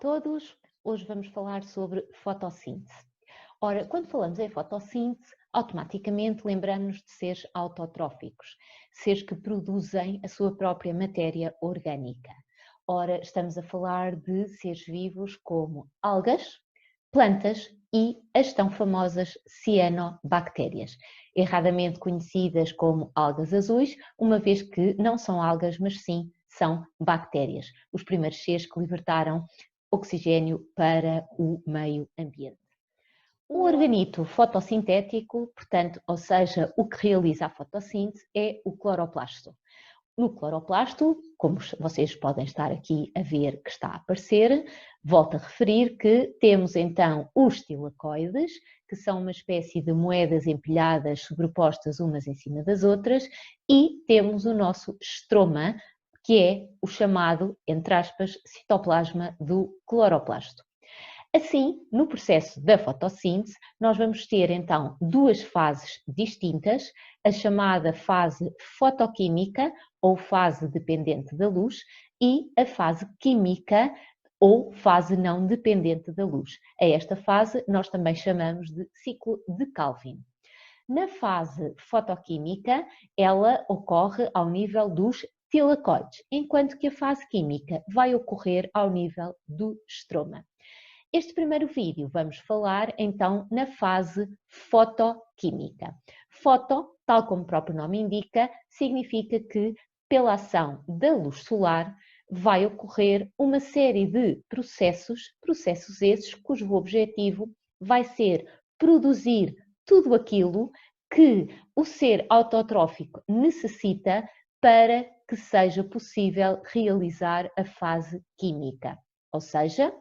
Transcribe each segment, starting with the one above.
todos, hoje vamos falar sobre fotossíntese. Ora, quando falamos em fotossíntese, automaticamente lembramos de seres autotróficos, seres que produzem a sua própria matéria orgânica. Ora, estamos a falar de seres vivos como algas, plantas e as tão famosas cianobactérias, erradamente conhecidas como algas azuis, uma vez que não são algas, mas sim são bactérias, os primeiros seres que libertaram oxigênio para o meio ambiente. O organito fotossintético, portanto, ou seja, o que realiza a fotossíntese, é o cloroplasto. No cloroplasto, como vocês podem estar aqui a ver que está a aparecer, volto a referir que temos então os tilacoides, que são uma espécie de moedas empilhadas sobrepostas umas em cima das outras, e temos o nosso estroma, que é o chamado, entre aspas, citoplasma do cloroplasto. Assim, no processo da fotossíntese, nós vamos ter então duas fases distintas, a chamada fase fotoquímica, ou fase dependente da luz, e a fase química, ou fase não dependente da luz. A esta fase nós também chamamos de ciclo de Calvin. Na fase fotoquímica, ela ocorre ao nível dos tilacoides, enquanto que a fase química vai ocorrer ao nível do estroma. Este primeiro vídeo vamos falar então na fase fotoquímica. Foto, tal como o próprio nome indica, significa que pela ação da luz solar vai ocorrer uma série de processos esses cujo objetivo vai ser produzir tudo aquilo que o ser autotrófico necessita para que seja possível realizar a fase química. Ou seja,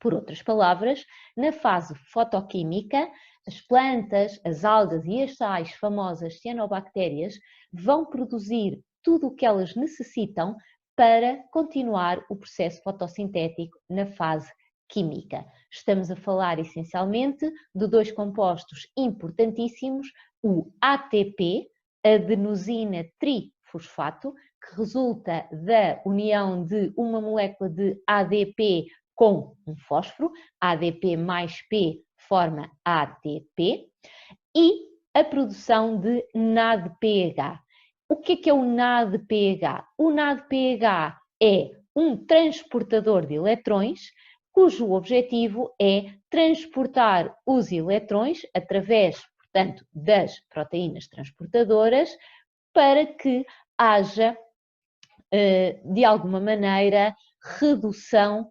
por outras palavras, na fase fotoquímica, as plantas, as algas e as tais famosas cianobactérias vão produzir tudo o que elas necessitam para continuar o processo fotossintético na fase química. Estamos a falar essencialmente de dois compostos importantíssimos, o ATP, adenosina trifosfato, que resulta da união de uma molécula de ADP com um fósforo, ADP mais P forma ATP, e a produção de NADPH. O que é o NADPH? O NADPH é um transportador de eletrões, cujo objetivo é transportar os eletrões através, portanto, das proteínas transportadoras, para que haja, de alguma maneira, redução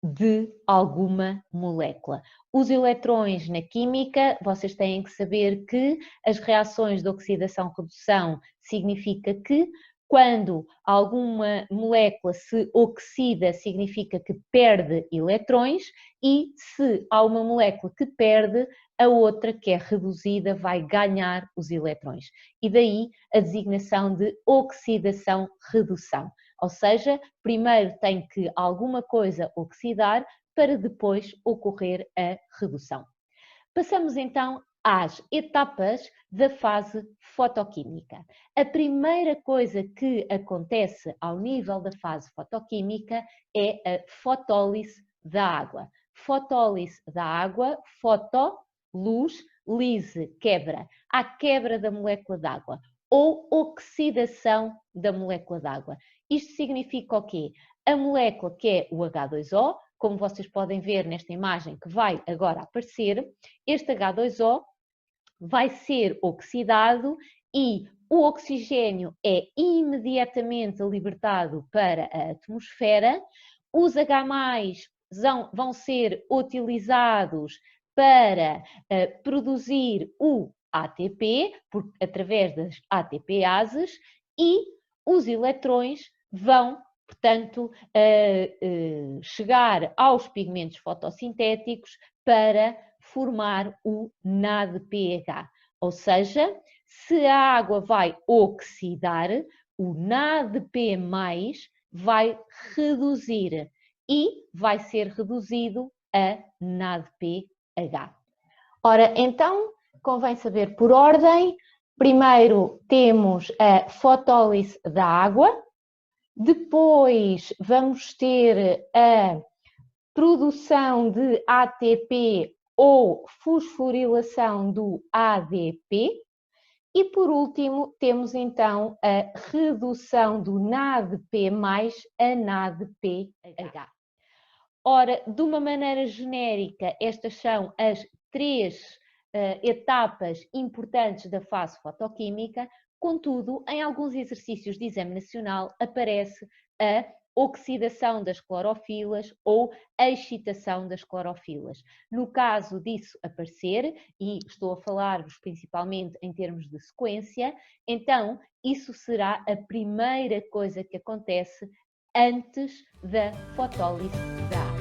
de alguma molécula. Os eletrões na química, vocês têm que saber que as reações de oxidação-redução significa que quando alguma molécula se oxida, significa que perde eletrões, e se há uma molécula que perde, a outra que é reduzida vai ganhar os eletrões. E daí a designação de oxidação-redução. Ou seja, primeiro tem que alguma coisa oxidar para depois ocorrer a redução. Passamos então às etapas da fase fotoquímica. A primeira coisa que acontece ao nível da fase fotoquímica é a fotólise da água. Fotólise da água, foto, luz, lise, quebra. Há quebra da molécula de água ou oxidação da molécula de água. Isto significa o quê? A molécula que é o H2O, como vocês podem ver nesta imagem que vai agora aparecer, este H2O vai ser oxidado e o oxigênio é imediatamente libertado para a atmosfera, os H+, vão ser utilizados para produzir o ATP, através das ATPases, e os eletrões vão, portanto, chegar aos pigmentos fotossintéticos para formar o NADPH. Ou seja, se a água vai oxidar, o NADP+, vai reduzir e vai ser reduzido a NADPH. Ora, então, convém saber por ordem. Primeiro temos a fotólise da água, depois vamos ter a produção de ATP ou fosforilação do ADP. E por último, temos então a redução do NADP mais a NADPH. Ora, de uma maneira genérica, estas são as três etapas importantes da fase fotoquímica. Contudo, em alguns exercícios de exame nacional aparece a oxidação das clorofilas ou a excitação das clorofilas. No caso disso aparecer, e estou a falar-vos principalmente em termos de sequência, então isso será a primeira coisa que acontece antes da fotólise da água.